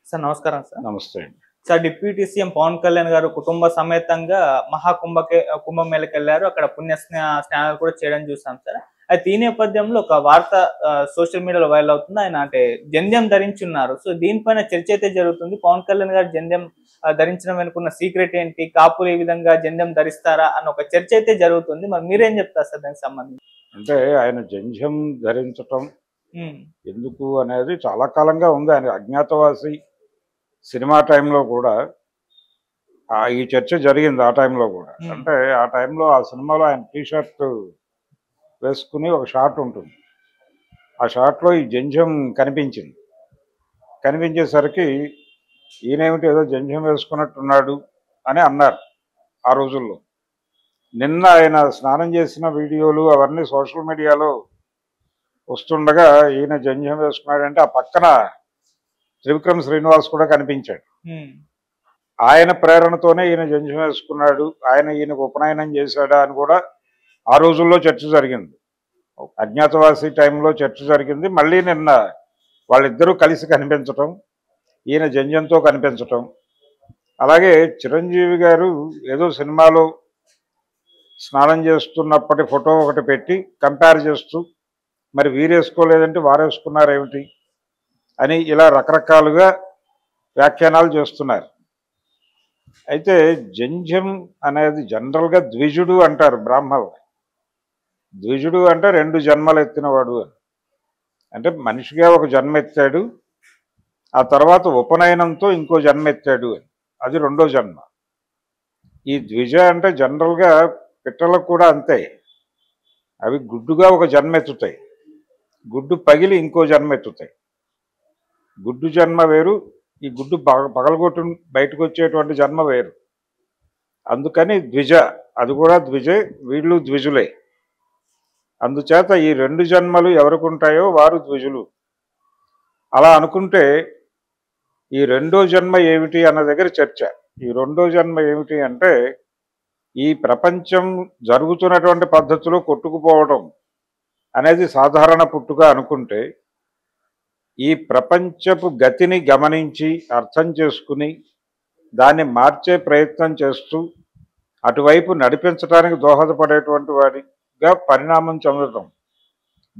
Sir నమస్కారం sir. నమస్తే అండి. Sir deputy CM Pawan Kalyan garu కుటుంబ సమేతంగా కుంభమేళకెళ్లారు. అక్కడ స్నానాలు కూడా చేయడం చూసాం సార్. అయితే ఈ నేపథ్యంలో ఒక వార్త సోషల్ మీడియాలో వైరల్ అవుతుంది. ఆయన అంటే జంధ్యం ధరించున్నారు. సో దీనిపైన చర్చ అయితే జరుగుతుంది. పవన్ కళ్యాణ్ గారు జంధ్యం ధరించడం వెనుకున్న సీక్రెట్ ఏంటి? కాపులు ఈ విధంగా జంధ్యం ధరిస్తారా అన్న ఒక చర్చ అయితే జరుగుతుంది. మరి మీరేం చెప్తారు సార్ దానికి సంబంధించి? అంటే ఆయన జంధ్యం ధరించటం ఎందుకు అనేది చాలా కాలంగా ఉంది. ఆయన అజ్ఞాతవాసి సినిమా టైంలో కూడా ఈ చర్చ జరిగింది. ఆ టైంలో కూడా అంటే ఆ టైంలో ఆ సినిమాలో ఆయన టీషర్ట్ వేసుకుని ఒక షాట్ ఉంటుంది. ఆ షాట్లో ఈ జంధ్యం కనిపించేసరికి ఈయనేమిటి ఏదో జంధ్యం వేసుకున్నట్టున్నాడు అని అన్నారు ఆ రోజుల్లో. నిన్న ఆయన స్నానం చేసిన వీడియోలు అవన్నీ సోషల్ మీడియాలో వస్తుండగా ఈయన జంధ్యం వేసుకున్నాడంటే ఆ పక్కన త్రివిక్రమ్ శ్రీనివాస్ కూడా కనిపించాడు. ఆయన ప్రేరణతోనే ఈయన జంధ్యం వేసుకున్నాడు, ఈయనకు ఉపనయనం చేశాడా అని కూడా ఆ రోజుల్లో చర్చ జరిగింది. అజ్ఞాతవాసి టైంలో చర్చ జరిగింది. మళ్ళీ నిన్న వాళ్ళిద్దరూ కలిసి కనిపించటం, ఈయన జంధ్యంతో కనిపించటం. అలాగే చిరంజీవి గారు ఏదో సినిమాలో స్నానం చేస్తున్నప్పటి ఫోటో ఒకటి పెట్టి కంపేర్ చేస్తూ మరి వీరేసుకోలేదంటే వారేసుకున్నారేమిటి అని ఇలా రకరకాలుగా వ్యాఖ్యానాలు చేస్తున్నారు. అయితే జంధ్యం అనేది జనరల్గా ద్విజుడు అంటారు బ్రాహ్మణులు. ద్విజుడు అంటే 2 జన్మలు ఎత్తినవాడు అని. అంటే మనిషిగా ఒక జన్మ ఎత్తాడు, ఆ తర్వాత ఉపనయనంతో ఇంకో జన్మ ఎత్తాడు అని, అది 2వ జన్మ. ఈ ద్విజ అంటే జనరల్గా పిట్టలకు కూడా అంతే. అవి గుడ్డుగా ఒక జన్మ ఎత్తుతాయి, గుడ్డు పగిలి ఇంకో జన్మ ఎత్తుతాయి. గుడ్డు జన్మ వేరు, ఈ గుడ్డు పగలగొట్టు బయటకు వచ్చేటువంటి జన్మ వేరు. అందుకని ద్విజ, అది కూడా ద్విజే, వీళ్ళు ద్విజులే. అందుచేత ఈ 2 జన్మలు ఎవరికి ఉంటాయో వారు ద్విజులు. అలా అనుకుంటే ఈ 2వ జన్మ ఏమిటి అన్న దగ్గర చర్చ. ఈ 2వ జన్మ ఏమిటి అంటే ఈ ప్రపంచం జరుగుతున్నటువంటి పద్ధతిలో కొట్టుకుపోవడం అనేది సాధారణ పుట్టుక అనుకుంటే, ఈ ప్రపంచపు గతిని గమనించి అర్థం చేసుకుని దాన్ని మార్చే ప్రయత్నం చేస్తూ అటువైపు నడిపించడానికి దోహదపడేటువంటి వాడిగా పరిణామం చెందటం,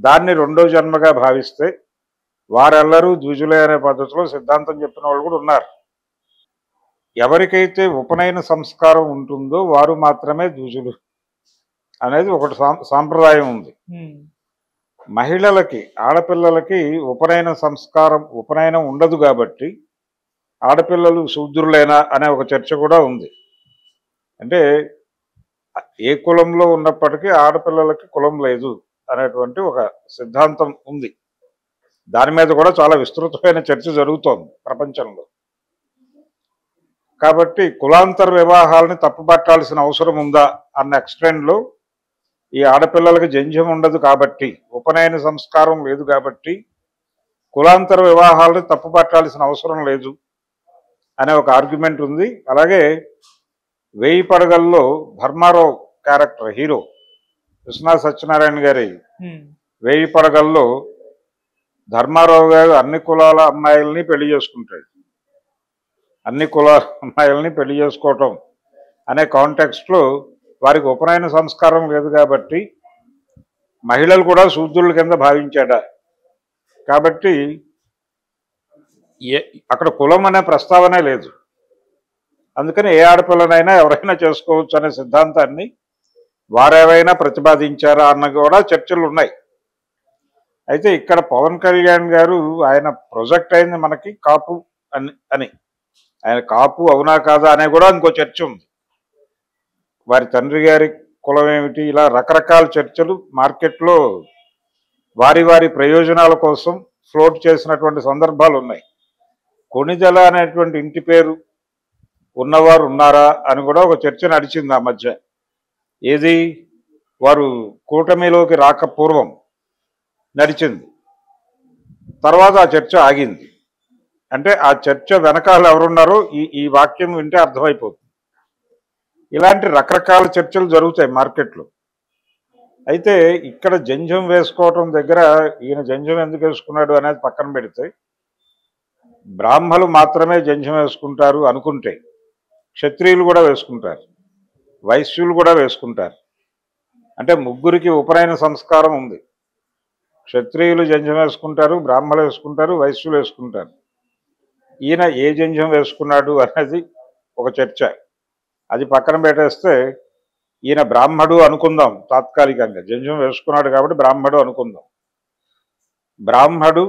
దాన్ని 2వ జన్మగా భావిస్తే వారెల్లరూ ద్విజులే అనే పద్ధతిలో సిద్ధాంతం చెప్పిన వాళ్ళు కూడా ఉన్నారు. ఎవరికైతే ఉపనయన సంస్కారం ఉంటుందో వారు మాత్రమే ద్విజులు అనేది ఒకటి సాంప్రదాయం ఉంది. మహిళలకి, ఆడపిల్లలకి ఉపనయనం ఉండదు కాబట్టి ఆడపిల్లలు శూద్రులేనా అనే ఒక చర్చ కూడా ఉంది. అంటే ఏ కులంలో ఉన్నప్పటికీ ఆడపిల్లలకి కులం లేదు అనేటువంటి ఒక సిద్ధాంతం ఉంది. దాని మీద కూడా చాలా విస్తృతమైన చర్చ జరుగుతోంది ప్రపంచంలో. కాబట్టి కులాంతర వివాహాలని తప్పుపట్టాల్సిన అవసరం ఉందా అన్న ఎక్స్టెండ్లో ఈ ఆడపిల్లలకి జంధ్యం ఉండదు కాబట్టి, ఉపనయన సంస్కారం లేదు కాబట్టి కులాంతర వివాహాలని తప్పుపట్టాల్సిన అవసరం లేదు అనే ఒక ఆర్గ్యుమెంట్ ఉంది. అలాగే 1000 పడగల్లో ధర్మారావు క్యారెక్టర్ హీరో విశ్వనాథ్ సత్యనారాయణ గారి 1000 పడగల్లో ధర్మారావు గారు అన్ని కులాల అమ్మాయిల్ని పెళ్లి చేసుకుంటాడు. అన్ని కులాల అమ్మాయిల్ని పెళ్లి చేసుకోవటం అనే కాంటెక్స్ట్లో వారికి ఉపనయన సంస్కారం లేదు కాబట్టి మహిళలు కూడా శూద్రుల కింద భావించాడా. కాబట్టి అక్కడ కులం అనే ప్రస్తావనే లేదు. అందుకని ఏ ఆడపిల్లనైనా ఎవరైనా చేసుకోవచ్చు అనే సిద్ధాంతాన్ని వారేవైనా ప్రతిపాదించారా అన్న కూడా చర్చలు ఉన్నాయి. అయితే ఇక్కడ పవన్ కళ్యాణ్ గారు ఆయన ప్రొజెక్ట్ అయింది మనకి కాపు అని. ఆయన కాపు అవునా కాదా అనే కూడా ఇంకో చర్చ ఉంది. వారి తండ్రి గారి కులం ఏమిటి, ఇలా రకరకాల చర్చలు మార్కెట్లో వారి ప్రయోజనాల కోసం ఫ్లోట్ చేసినటువంటి సందర్భాలు ఉన్నాయి. కొణిదెల అనేటువంటి ఇంటి పేరు ఉన్నవారు ఉన్నారా అని కూడా ఒక చర్చ నడిచింది ఆ మధ్య. ఏది, వారు కూటమిలోకి రాక పూర్వం నడిచింది. తర్వాత ఆ చర్చ ఆగింది. అంటే ఆ చర్చ వెనకాల ఎవరున్నారో ఈ వాక్యం వింటే అర్థమైపోతుంది. ఇలాంటి రకరకాల చర్చలు జరుగుతాయి మార్కెట్లో. అయితే ఇక్కడ జంధ్యం వేసుకోవటం దగ్గర ఈయన జంధ్యం ఎందుకు వేసుకున్నాడు అనేది పక్కన పెడితే, బ్రాహ్మలు మాత్రమే జంధ్యం వేసుకుంటారు అనుకుంటే క్షత్రియులు కూడా వేసుకుంటారు, వైశ్యులు కూడా వేసుకుంటారు. అంటే ముగ్గురికి ఉపనయన సంస్కారం ఉంది. క్షత్రియులు జంధ్యం వేసుకుంటారు, బ్రాహ్మలు వేసుకుంటారు, వైశ్యులు వేసుకుంటారు. ఈయన ఏ జంధ్యం వేసుకున్నాడు అనేది ఒక చర్చ. అది పక్కన పెట్టేస్తే ఈయన బ్రాహ్మడు అనుకుందాం తాత్కాలికంగా. జంధ్యం వేసుకున్నాడు కాబట్టి బ్రాహ్మడు అనుకుందాం. బ్రాహ్మడు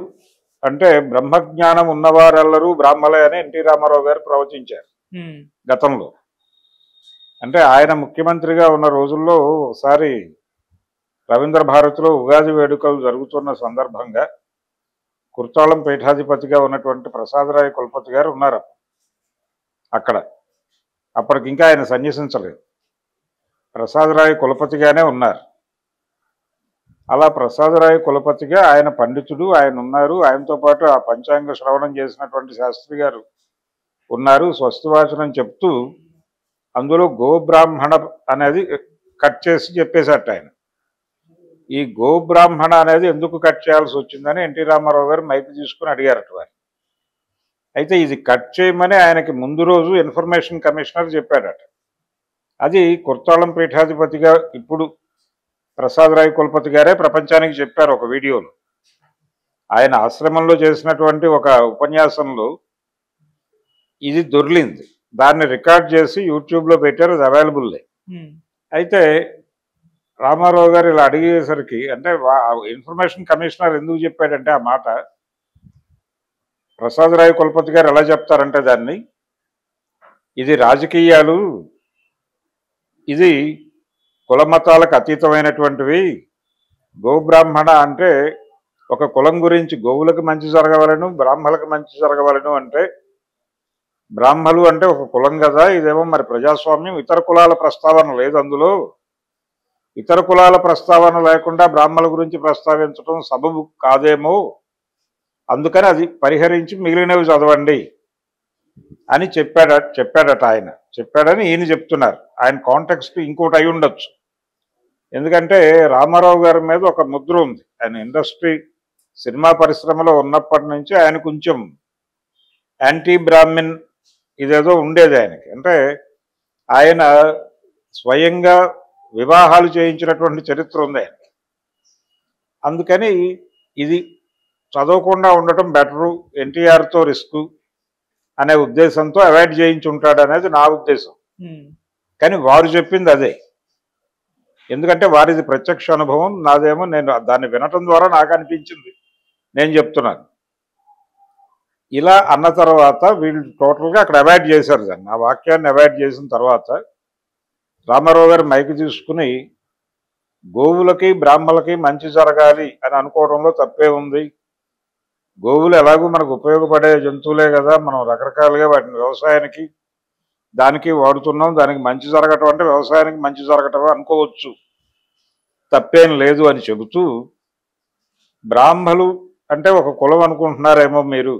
అంటే బ్రహ్మజ్ఞానం ఉన్నవారెల్లరూ బ్రాహ్మలే అని ఎన్టీ రామారావు గారు ప్రవచించారు గతంలో. అంటే ఆయన ముఖ్యమంత్రిగా ఉన్న రోజుల్లో ఒకసారి రవీంద్ర భారతిలో ఉగాది వేడుకలు జరుగుతున్న సందర్భంగా కుర్తాళం పీఠాధిపతిగా ఉన్నటువంటి ప్రసాదరాయ కులపతి గారు ఉన్నారు అక్కడ. అప్పటికి ఇంకా ఆయన సన్యసించలేదు, ప్రసాదరాయ కులపతిగానే ఉన్నారు. అలా ప్రసాదరాయ కులపతిగా ఆయన పండితుడు, ఆయన ఉన్నారు. ఆయనతో పాటు ఆ పంచాంగ శ్రవణం చేసినటువంటి శాస్త్రి గారు ఉన్నారు. స్వస్తివాచనం చెప్తూ అందులో గోబ్రాహ్మణ అనేది కట్ చేసి చెప్పేశాట ఆయన. ఈ గోబ్రాహ్మణ అనేది ఎందుకు కట్ చేయాల్సి వచ్చిందని ఎన్టీ రామారావు గారు మైక్ తీసుకుని అడిగారట వారు. అయితే ఇది కట్ చేయమని ఆయనకి ముందు రోజు ఇన్ఫర్మేషన్ కమిషనర్ చెప్పాడట. అది కుర్తాళం పీఠాధిపతిగా ఇప్పుడు ప్రసాదరాయ కులపతి గారే ప్రపంచానికి చెప్పారు ఒక వీడియోలో. ఆయన ఆశ్రమంలో చేసినటువంటి ఒక ఉపన్యాసంలో ఇది దొర్లింది, దాన్ని రికార్డ్ చేసి యూట్యూబ్లో పెట్టారు, అది అవైలబుల్లే. అయితే రామారావు గారు ఇలా అడిగేసరికి, అంటే ఇన్ఫర్మేషన్ కమిషనర్ ఎందుకు చెప్పాడంటే ఆ మాట, ప్రసాదరాయ కులపతి గారు ఎలా చెప్తారంటే దాన్ని, ఇది రాజకీయాలు, ఇది కుల మతాలకు అతీతమైనటువంటివి. గోబ్రాహ్మణ అంటే ఒక కులం గురించి, గోవులకు మంచి జరగవలను, బ్రాహ్మణులకు మంచి జరగవలను అంటే, బ్రాహ్మలు అంటే ఒక కులం కదా, ఇదేమో మరి ప్రజాస్వామ్యం, ఇతర కులాల ప్రస్తావన లేదు అందులో. ఇతర కులాల ప్రస్తావన లేకుండా బ్రాహ్మణుల గురించి ప్రస్తావించడం సబబు కాదేమో, అందుకని అది పరిహరించి మిగిలినవి చదవండి అని చెప్పాడట ఆయన. చెప్పాడని ఈయన చెప్తున్నారు. ఆయన కాంటెక్స్ట్ ఇంకోటి అయి ఉండొచ్చు. ఎందుకంటే రామారావు గారి మీద ఒక ముద్ర ఉంది. ఆయన ఇండస్ట్రీ సినిమా పరిశ్రమలో ఉన్నప్పటి నుంచి ఆయన కొంచెం యాంటీ బ్రాహ్మిన్ ఇదేదో ఉండేది ఆయనకి. అంటే ఆయన స్వయంగా వివాహాలు చేయించినటువంటి చరిత్ర ఉంది ఆయన. అందుకని ఇది చదవకుండా ఉండటం బెటరు, ఎన్టీఆర్తో రిస్క్ అనే ఉద్దేశంతో అవాయిడ్ చేయించి ఉంటాడు అనేది నా ఉద్దేశం. కానీ వారు చెప్పింది అదే. ఎందుకంటే వారిది ప్రత్యక్ష అనుభవం, నాదేమో నేను దాన్ని వినటం ద్వారా నాకు అనిపించింది, నేను చెప్తున్నాను. ఇలా అన్న తర్వాత వీళ్ళు టోటల్గా అక్కడ అవాయిడ్ చేశారు దాన్ని. ఆ వాక్యాన్ని అవాయిడ్ చేసిన తర్వాత రామారావు గారు మైక్ తీసుకుని, గోవులకి బ్రాహ్మణులకి మంచి జరగాలి అని అనుకోవడంలో తప్పే ఉంది. గోవులు ఎలాగూ మనకు ఉపయోగపడే జంతువులే కదా, మనం రకరకాలుగా వాటిని వ్యవసాయానికి దానికి వాడుతున్నాం, దానికి మంచి జరగటం అంటే వ్యవసాయానికి మంచి జరగటం అనుకోవచ్చు, తప్పేం లేదు అని చెబుతూ, బ్రాహ్మలు అంటే ఒక కులం అనుకుంటున్నారేమో, మీరు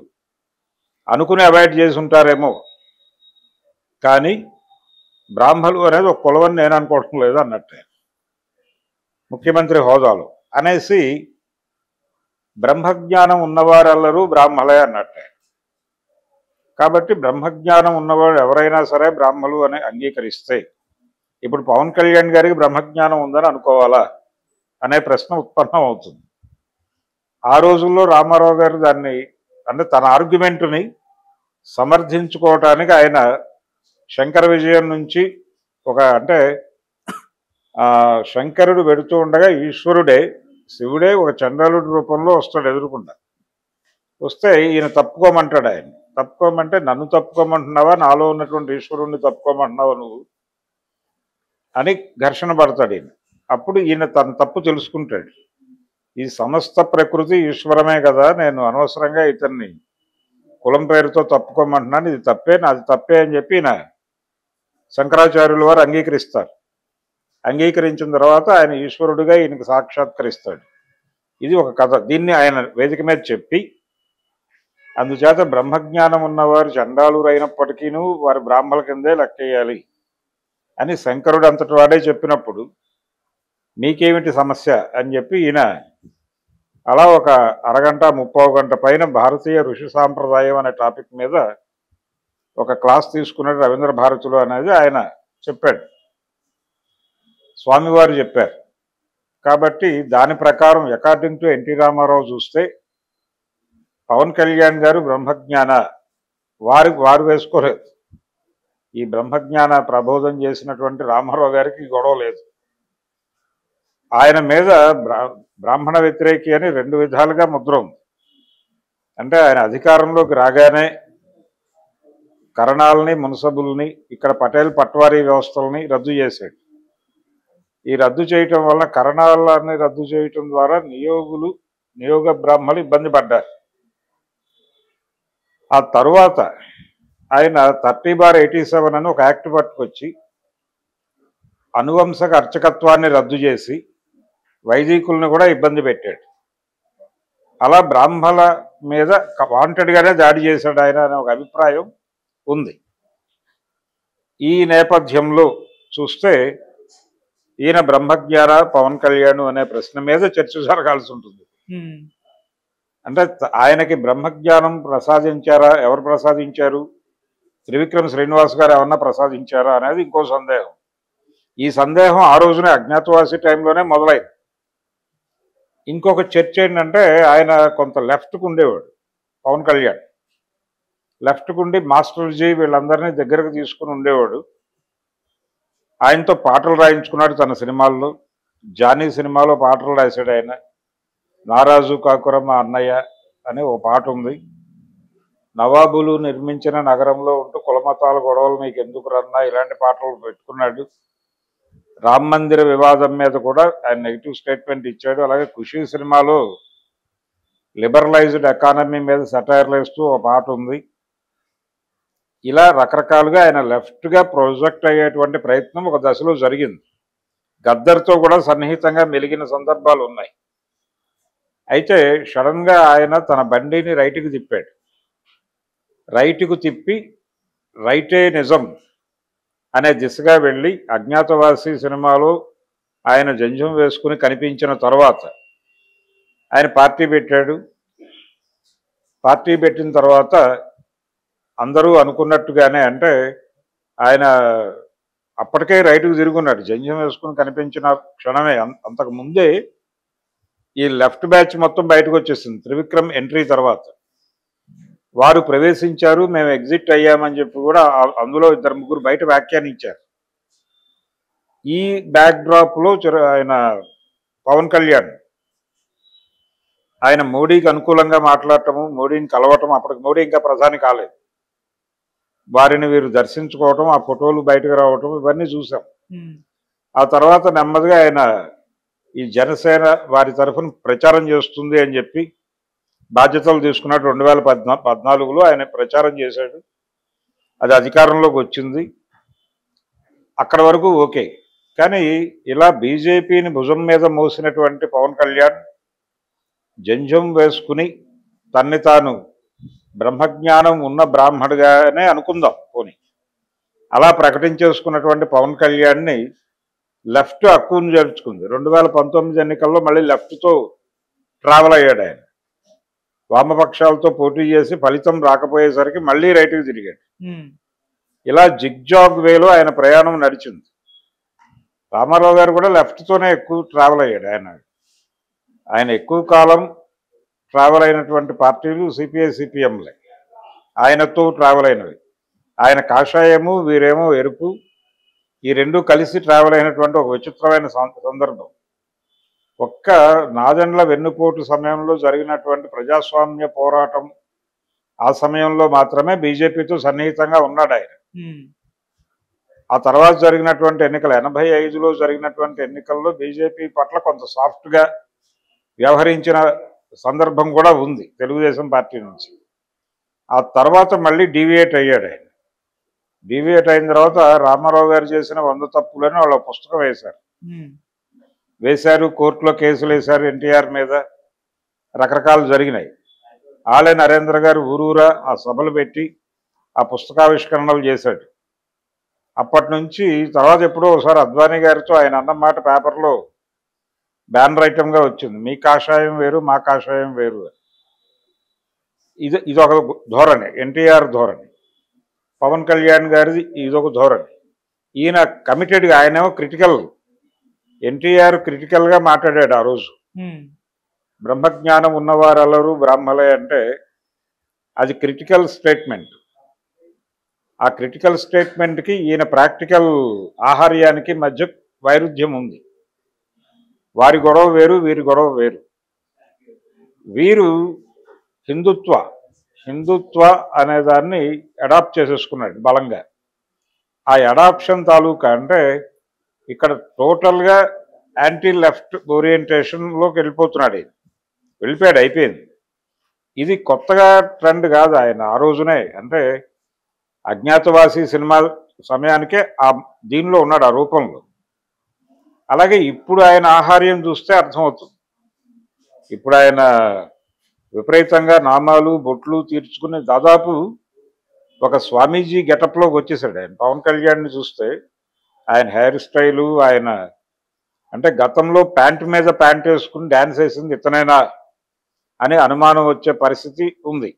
అనుకుని అవాయిడ్ చేసి ఉంటారేమో, కానీ బ్రాహ్మలు అనేది ఒక కులం అని నేను అనుకోవటం లేదు అన్నట్టే ముఖ్యమంత్రి హోదాలో అనేసి, బ్రహ్మజ్ఞానం ఉన్నవారెల్లరూ బ్రాహ్మలే అన్నట్టే. కాబట్టి బ్రహ్మజ్ఞానం ఉన్నవాడు ఎవరైనా సరే బ్రాహ్మలు అని అంగీకరిస్తే, ఇప్పుడు పవన్ కళ్యాణ్ గారికి బ్రహ్మజ్ఞానం ఉందని అనుకోవాలా అనే ప్రశ్న ఉత్పన్నం అవుతుంది. ఆ రోజుల్లో రామారావు గారు దాన్ని, అంటే తన ఆర్గ్యుమెంటుని సమర్థించుకోవటానికి ఆయన శంకర విజయం నుంచి అంటే శంకరుడు వెడుతూ ఉండగా ఈశ్వరుడే, శివుడే ఒక చండాలుడి రూపంలో వస్తాడు ఎదురుకుండా. వస్తే ఈయన తప్పుకోమంటాడు. ఆయన తప్పుకోమంటే, నన్ను తప్పుకోమంటున్నావా, నాలో ఉన్నటువంటి ఈశ్వరుణ్ణి తప్పుకోమంటున్నావా నువ్వు అని ఘర్షణ పడతాడు ఈయన. అప్పుడు ఈయన తన తప్పు తెలుసుకుంటాడు. ఈ సమస్త ప్రకృతి ఈశ్వరమే కదా, నేను అనవసరంగా ఇతన్ని కులం పేరుతో తప్పుకోమంటున్నాను, ఇది తప్పే, నాది తప్పే అని చెప్పి ఈయన శంకరాచార్యుల వారు అంగీకరిస్తారు. అంగీకరించిన తర్వాత ఆయన ఈశ్వరుడిగా ఈయనకి సాక్షాత్కరిస్తాడు. ఇది ఒక కథ. దీన్ని ఆయన వేదిక మీద చెప్పి, అందుచేత బ్రహ్మజ్ఞానం ఉన్నవారు చండాలురైనప్పటికీను వారి బ్రాహ్మణుల కిందే లెక్కేయాలి అని శంకరుడు అంతటి వాడే చెప్పినప్పుడు మీకేమిటి సమస్య అని చెప్పి ఈయన అలా ఒక అరగంట 30 గంట పైన భారతీయ ఋషి సాంప్రదాయం అనే టాపిక్ మీద ఒక క్లాస్ తీసుకున్నాడు రవీంద్ర భారతిలో అనేది ఆయన చెప్పాడు, స్వామివారు చెప్పారు. కాబట్టి దాని ప్రకారం అకార్డింగ్ టు ఎన్టీ రామారావు చూస్తే పవన్ కళ్యాణ్ గారు బ్రహ్మజ్ఞాన వారు వేసుకోలేదు. ఈ బ్రహ్మజ్ఞాన ప్రబోధం చేసినటువంటి రామారావు గారికి గొడవ లేదు. ఆయన మీద బ్రాహ్మణ వ్యతిరేకి అని 2 విధాలుగా ముద్ర ఉంది. అంటే ఆయన అధికారంలోకి రాగానే కరణాలని, మున్సబుల్ని, ఇక్కడ పటేల్ పట్వారీ వ్యవస్థలని రద్దు చేశాడు. ఈ రద్దు చేయటం వల్ల కరణాలని రద్దు చేయటం ద్వారా నియోగ బ్రాహ్మణులు ఇబ్బంది పడ్డారు. ఆ తరువాత ఆయన 30/87 అని ఒక యాక్ట్ పట్టుకొచ్చి అనువంశక అర్చకత్వాన్ని రద్దు చేసి వైదికుల్ని కూడా ఇబ్బంది పెట్టాడు. అలా బ్రాహ్మణుల మీద వాంటెడ్గానే దాడి చేశాడు ఆయన అనే ఒక అభిప్రాయం ఉంది. ఈ నేపథ్యంలో చూస్తే ఈయన బ్రహ్మజ్ఞాన పవన్ కళ్యాణ్ అనే ప్రశ్న మీద చర్చ జరగాల్సి ఉంటుంది. అంటే ఆయనకి బ్రహ్మజ్ఞానం ప్రసాదించారా, ఎవరు ప్రసాదించారు, త్రివిక్రమ్ శ్రీనివాస్ గారు ఏమన్నా ప్రసాదించారా అనేది ఇంకో సందేహం. ఈ సందేహం ఆ రోజునే అజ్ఞాతవాసి టైంలోనే మొదలైంది. ఇంకొక చర్చ ఏంటంటే ఆయన కొంత లెఫ్ట్కు ఉండేవాడు పవన్ కళ్యాణ్. లెఫ్ట్కు ఉండి మాస్టర్జీ వీళ్ళందరినీ దగ్గరకు తీసుకుని ఉండేవాడు. ఆయనతో పాటలు రాయించుకున్నాడు తన సినిమాల్లో. జానీ సినిమాలో పాటలు రాశాడు ఆయన. నారాజు కాకురమ్మ అన్నయ్య అనే ఓ పాట ఉంది. నవాబులు నిర్మించిన నగరంలో ఉంటూ కులమతాల గొడవలు మీకు ఎందుకు రన్నా ఇలాంటి పాటలు పెట్టుకున్నాడు. రామ్ మందిర వివాదం మీద కూడా ఆయన నెగిటివ్ స్టేట్మెంట్ ఇచ్చాడు. అలాగే ఖుషీ సినిమాలో లిబరలైజ్డ్ ఎకానమీ మీద సెటైర్లు వేస్తూ ఒక పాట ఉంది. ఇలా రకరకాలుగా ఆయన లెఫ్ట్గా ప్రొజెక్ట్ అయ్యేటువంటి ప్రయత్నం ఒక దశలో జరిగింది. గద్దర్తో కూడా సన్నిహితంగా మెలిగిన సందర్భాలు ఉన్నాయి. అయితే సడన్గా ఆయన తన బండిని రైట్కి తిప్పాడు. రైట్కు తిప్పి రైటే నిజం అనే దిశగా వెళ్ళి అజ్ఞాతవాసి సినిమాలో ఆయన జంజం వేసుకుని కనిపించిన తర్వాత ఆయన పార్టీ పెట్టాడు. పార్టీ పెట్టిన తర్వాత అందరూ అనుకున్నట్టుగానే, అంటే ఆయన అప్పటికే రైటుకు తిరుగున్నాడు. జంజం వేసుకుని కనిపించిన క్షణమే అంతకు ముందే ఈ లెఫ్ట్ బ్యాచ్ మొత్తం బయటకు వచ్చేసింది. త్రివిక్రమ్ ఎంట్రీ తర్వాత వారు ప్రవేశించారు, మేము ఎగ్జిట్ అయ్యామని చెప్పి కూడా అందులో 2-3 బయట వ్యాఖ్యానించారు. ఈ బ్యాక్ డ్రాప్లో ఆయన పవన్ కళ్యాణ్ ఆయన మోడీకి అనుకూలంగా మాట్లాడటము, మోడీని కలవటం, అప్పటికి మోడీ ఇంకా ప్రధాని కాలేదు, వారిని వీరు దర్శించుకోవటం, ఆ ఫోటోలు బయటకు రావటం ఇవన్నీ చూసాం. ఆ తర్వాత నెమ్మదిగా ఆయన ఈ జనసేన వారి తరఫున ప్రచారం చేస్తుంది అని చెప్పి బాధ్యతలు తీసుకున్నాడు. 2014లో ఆయన ప్రచారం చేశాడు. అది అధికారంలోకి వచ్చింది. అక్కడ వరకు ఓకే. కానీ ఇలా బీజేపీని భుజం మీద మోసినటువంటి పవన్ కళ్యాణ్ జంజం వేసుకుని తన్ని తాను బ్రహ్మజ్ఞానం ఉన్న బ్రాహ్మడుగానే అనుకుందాం పోనీ, అలా ప్రకటించేసుకున్నటువంటి పవన్ కళ్యాణ్ని లెఫ్ట్ హక్కును చేర్చుకుంది. 2019 ఎన్నికల్లో మళ్ళీ లెఫ్ట్తో ట్రావెల్ అయ్యాడు ఆయన. వామపక్షాలతో పోటీ చేసి ఫలితం రాకపోయేసరికి మళ్ళీ రైట్కి తిరిగాడు. ఇలా జిగ్జాగ్ వేలో ఆయన ప్రయాణం నడిచింది. రామారావు గారు కూడా లెఫ్ట్తోనే ఎక్కువ ట్రావెల్ అయ్యాడు. ఆయన ఎక్కువ కాలం ట్రావెల్ అయినటువంటి పార్టీలు సిపిఐ సిపిఎంలే ఆయనతో ట్రావెల్ అయినవి. ఆయన కాషాయము, వీరేమో ఎరుపు, ఈ రెండు కలిసి ట్రావెల్ అయినటువంటి ఒక విచిత్రమైన సందర్భం. ఒక్క నాదెండ్ల వెన్నుపోటు సమయంలో జరిగినటువంటి ప్రజాస్వామ్య పోరాటం ఆ సమయంలో మాత్రమే బీజేపీతో సన్నిహితంగా ఉన్నాడు ఆయన. ఆ తర్వాత జరిగినటువంటి ఎన్నికలు 85లో జరిగినటువంటి ఎన్నికల్లో బీజేపీ పట్ల కొంత సాఫ్ట్గా వ్యవహరించిన సందర్భం కూడా ఉంది తెలుగుదేశం పార్టీ నుంచి. ఆ తర్వాత మళ్ళీ డీవియేట్ అయ్యాడు ఆయన. డీవియేట్ అయిన తర్వాత రామారావు గారు చేసిన 100 తప్పులని వాళ్ళ పుస్తకం వేశారు, కోర్టులో కేసులు వేశారు ఎన్టీఆర్ మీద, రకరకాలు జరిగినాయి. ఆలయ నరేంద్ర గారు ఊరూరా ఆ సభలు పెట్టి ఆ పుస్తకావిష్కరణలు చేశాడు. అప్పటి నుంచి తర్వాత ఎప్పుడో ఒకసారి అద్వానీ గారితో ఆయన అన్నమాట పేపర్లో బ్యానర్ ఐటమ్గా వచ్చింది, మీ కాషాయం వేరు మా కాషాయం వేరు. ఇదొక ధోరణి, ఎన్టీఆర్ ధోరణి. పవన్ కళ్యాణ్ గారిది ఇదొక ధోరణి. ఈయన కమిటెడ్గా, ఆయనేమో క్రిటికల్. ఎన్టీఆర్ క్రిటికల్గా మాట్లాడాడు ఆ రోజు. బ్రహ్మజ్ఞానం ఉన్నవారెల్లరూ బ్రాహ్మలే అంటే అది క్రిటికల్ స్టేట్మెంట్. ఆ క్రిటికల్ స్టేట్మెంట్కి ఈయన ప్రాక్టికల్ ఆహార్యానికి మధ్య వైరుధ్యం ఉంది. వారి గొడవ వేరు, వీరి గొడవ వేరు. వీరు హిందుత్వ అనే దాన్ని అడాప్ట్ చేసేసుకున్నాడు బలంగా. ఆ అడాప్షన్ తాలూకా అంటే ఇక్కడ టోటల్గా యాంటీ లెఫ్ట్ ఓరియంటేషన్లోకి వెళ్ళిపోతున్నాడు. వెళ్ళిపోయాడు, అయిపోయింది. ఇది కొత్తగా ట్రెండ్ కాదు. ఆయన ఆ రోజునే, అంటే అజ్ఞాతవాసి సినిమా సమయానికే దీనిలో ఉన్నాడు, ఆ రూపంలో. అలాగే ఇప్పుడు ఆయన ఆహార్యం చూస్తే అర్థమవుతుంది. ఇప్పుడు ఆయన విపరీతంగా నామాలు బొట్లు తీర్చుకుని దాదాపు ఒక స్వామీజీ గెటప్లోకి వచ్చేసాడు ఆయన. పవన్ కళ్యాణ్ని చూస్తే ఆయన హెయిర్ స్టైలు, ఆయన అంటే గతంలో ప్యాంటు మీద ప్యాంట్ వేసుకుని డ్యాన్స్ వేసింది ఇతనైనా అని అనుమానం వచ్చే పరిస్థితి ఉంది.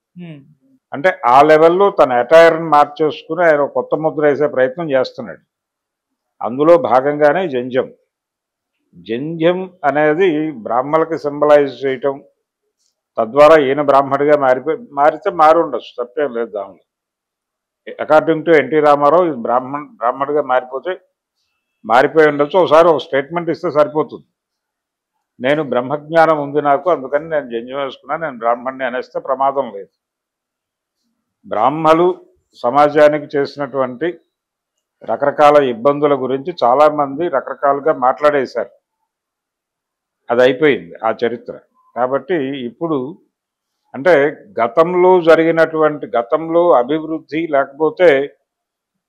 అంటే ఆ లెవెల్లో తన అటైర్ని మార్చేసుకుని ఆయన కొత్త ముద్ర వేసే ప్రయత్నం చేస్తున్నాడు. అందులో భాగంగానే జంధ్యం అనేది బ్రాహ్మణులకి సింబలైజ్ చేయటం, తద్వారా ఈయన బ్రాహ్మడిగా మారితే మారి ఉండొచ్చు, తప్పేం లేదు దానిలో. అకార్డింగ్ టు ఎన్టీ రామారావు ఇది బ్రాహ్మడిగా మారిపోయి ఉండొచ్చు. ఒకసారి ఒక స్టేట్మెంట్ ఇస్తే సరిపోతుంది. నేను బ్రహ్మజ్ఞానం ఉంది నాకు, అందుకని నేను జంధ్యం వేసుకున్నాను, నేను బ్రాహ్మణ్ణి అనేస్తే ప్రమాదం లేదు. బ్రాహ్మలు సమాజానికి చేసినటువంటి రకరకాల ఇబ్బందుల గురించి చాలామంది రకరకాలుగా మాట్లాడేశారు. అది అయిపోయింది ఆ చరిత్ర. కాబట్టి ఇప్పుడు అంటే గతంలో అభివృద్ధి లేకపోతే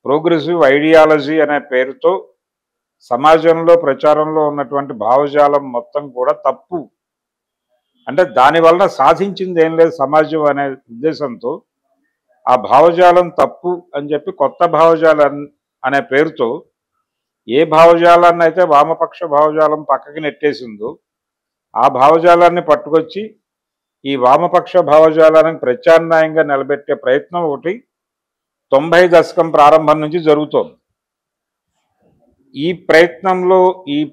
ప్రోగ్రెసివ్ ఐడియాలజీ అనే పేరుతో సమాజంలో ప్రచారంలో ఉన్నటువంటి భావజాలం మొత్తం కూడా తప్పు. అంటే దానివల్ల సాధించింది ఏం లేదు సమాజం అనే ఉద్దేశంతో ఆ భావజాలం తప్పు అని చెప్పి కొత్త భావజాలం అనే పేరుతో ఏ భావజాలాన్ని అయితే వామపక్ష భావజాలం పక్కకి నెట్టేసిందో ఆ భావజాలాన్ని పట్టుకొచ్చి ఈ వామపక్ష భావజాలాన్ని ప్రత్యామ్నాయంగా నిలబెట్టే ప్రయత్నం ఒకటి 90 దశకం ప్రారంభం నుంచి జరుగుతోంది. ఈ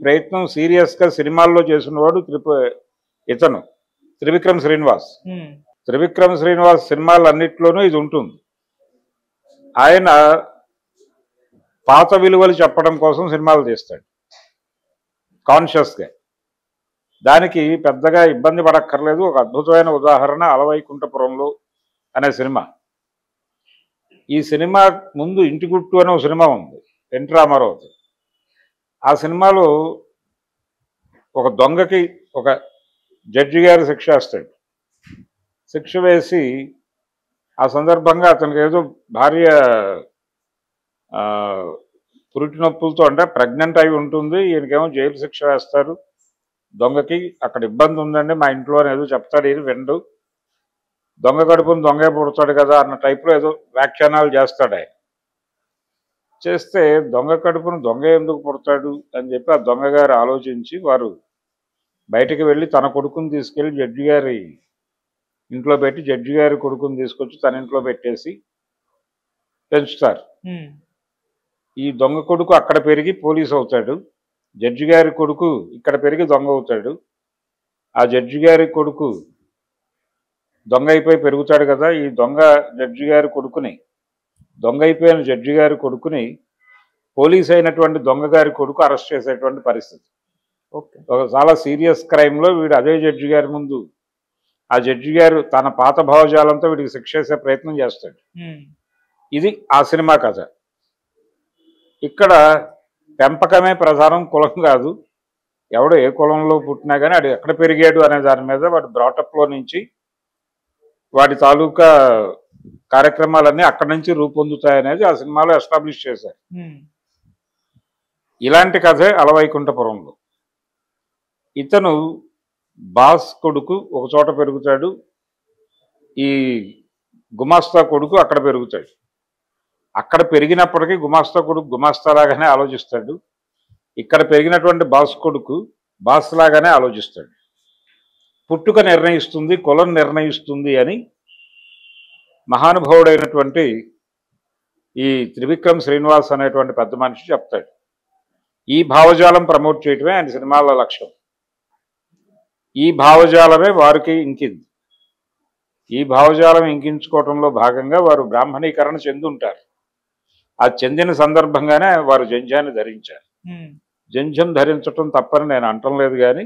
ప్రయత్నం సీరియస్గా సినిమాల్లో చేసినవాడు ఇతను త్రివిక్రమ్ శ్రీనివాస్. త్రివిక్రమ్ శ్రీనివాస్ సినిమాలన్నింటిలోనూ ఇది ఉంటుంది. ఆయన పాత విలువలు చెప్పడం కోసం సినిమాలు తీస్తాడు కాన్షియస్గా. దానికి పెద్దగా ఇబ్బంది పడక్కర్లేదు. ఒక అద్భుతమైన ఉదాహరణ అలవైకుంఠపురంలో అనే సినిమా. ఈ సినిమా ముందు ఇంటి గుట్టు అనే ఒక సినిమా ఉంది ఎన్టీ రామారావు. ఆ సినిమాలో ఒక దొంగకి ఒక జడ్జి గారు శిక్ష వేస్తాడు. శిక్ష వేసి ఆ సందర్భంగా అతనికి ఏదో భార్య పురిటి నొప్పులతో, అంటే ప్రెగ్నెంట్ అయి ఉంటుంది, ఈయనకేమో జైలు శిక్ష వేస్తారు. దొంగకి అక్కడ ఇబ్బంది ఉందండి మా ఇంట్లో అని ఏదో చెప్తాడు. ఈయన విండు. దొంగ కడుపుని దొంగే పుడతాడు కదా అన్న టైప్లో ఏదో వ్యాఖ్యానాలు చేస్తాడు ఆయన. చేస్తే దొంగ కడుపును దొంగ ఎందుకు పుడతాడు అని చెప్పి ఆ దొంగ గారు ఆలోచించి వారు బయటికి వెళ్ళి తన కొడుకుని తీసుకెళ్ళి జడ్జి గారి ఇంట్లో పెట్టి జడ్జి గారి కొడుకుని తీసుకొచ్చి తన ఇంట్లో పెట్టేసి పెంచుతారు. ఈ దొంగ కొడుకు అక్కడ పెరిగి పోలీసు అవుతాడు. జడ్జి గారి కొడుకు ఇక్కడ పెరిగి దొంగ అవుతాడు. ఆ జడ్జి గారి కొడుకు దొంగ అయిపోయి పెరుగుతాడు కదా. ఈ దొంగ అయిపోయిన జడ్జి గారి కొడుకుని పోలీస్ అయినటువంటి దొంగ గారి కొడుకు అరెస్ట్ చేసేటువంటి పరిస్థితి. ఒక చాలా సీరియస్ క్రైమ్లో వీడు అదే జడ్జి గారి ముందు ఆ జడ్జి గారు తన పాత భావజాలంతో వీడికి శిక్ష చేసే ప్రయత్నం చేస్తాడు. ఇది ఆ సినిమా కథ. ఇక్కడ పెంపకమే ప్రధానం, కులం కాదు. ఎవడో ఏ కులంలో పుట్టినా కానీ వాడు ఎక్కడ పెరిగాడు అనే దాని మీద వాడి బ్రాటప్లో నుంచి వాడి తాలూకా కార్యక్రమాలన్నీ అక్కడి నుంచి రూపొందుతాయనేది ఆ సినిమాలో ఎస్టాబ్లిష్ చేశారు. ఇలాంటి కథే అలవైకుంఠపురంలో. ఇతను బాస్ కొడుకు ఒక చోట పెరుగుతాడు, ఈ గుమాస్తా కొడుకు అక్కడ పెరుగుతాడు. అక్కడ పెరిగినప్పటికీ గుమాస్తా కొడుకు గుమాస్తాలాగానే ఆలోచిస్తాడు. ఇక్కడ పెరిగినటువంటి బాస్ కొడుకు బాస్ లాగానే ఆలోచిస్తాడు. పుట్టుక నిర్ణయిస్తుంది, కులం నిర్ణయిస్తుంది అని మహానుభావుడైనటువంటి ఈ త్రివిక్రమ్ శ్రీనివాస్ అనేటువంటి పెద్ద మనిషి చెప్తాడు. ఈ భావజాలం ప్రమోట్ చేయటమే ఆయన సినిమాల లక్ష్యం. ఈ భావజాలమే వారికి ఇంకింది. ఈ భావజాలం ఇంకించుకోవటంలో భాగంగా వారు బ్రాహ్మణీకరణ చెంది ఉంటారు. ఆ చెందిన సందర్భంగానే వారు జంధ్యాన్ని ధరించారు. జంధ్యం ధరించటం తప్పని నేను అంటం లేదు, కానీ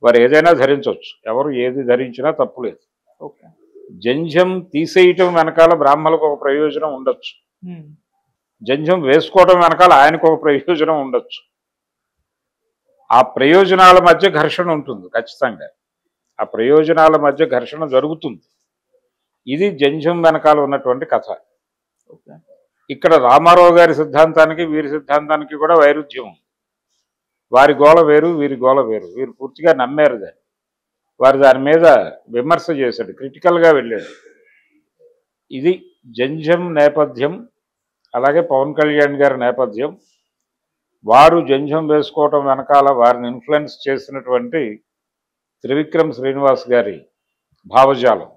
వారు ఏదైనా ధరించవచ్చు. ఎవరు ఏది ధరించినా తప్పులేదు. జంధ్యం తీసేయటం వెనకాల బ్రాహ్మణులకు ఒక ప్రయోజనం ఉండొచ్చు, జంధ్యం వేసుకోవడం వెనకాల ఆయనకు ఒక ప్రయోజనం ఉండొచ్చు. ఆ ప్రయోజనాల మధ్య ఘర్షణ ఉంటుంది ఖచ్చితంగా. ఆ ప్రయోజనాల మధ్య ఘర్షణ జరుగుతుంది. ఇది జంధ్యం వెనకాల ఉన్నటువంటి కథ. ఇక్కడ రామారావు గారి సిద్ధాంతానికి వీరి సిద్ధాంతానికి కూడా వైరుధ్యం ఉంది. వారి గోల వేరు, వీరి గోల వేరు. వీరు పూర్తిగా నమ్మారు దాన్ని. వారు దాని మీద విమర్శ చేశాడు, క్రిటికల్గా వెళ్ళాడు. ఇది జంధ్యం నేపథ్యం. అలాగే పవన్ కళ్యాణ్ గారి నేపథ్యం. వారు జంధ్యం వేసుకోవటం వెనకాల వారిని ఇన్ఫ్లుయెన్స్ చేసినటువంటి త్రివిక్రమ్ శ్రీనివాస్ గారి భావజాలం.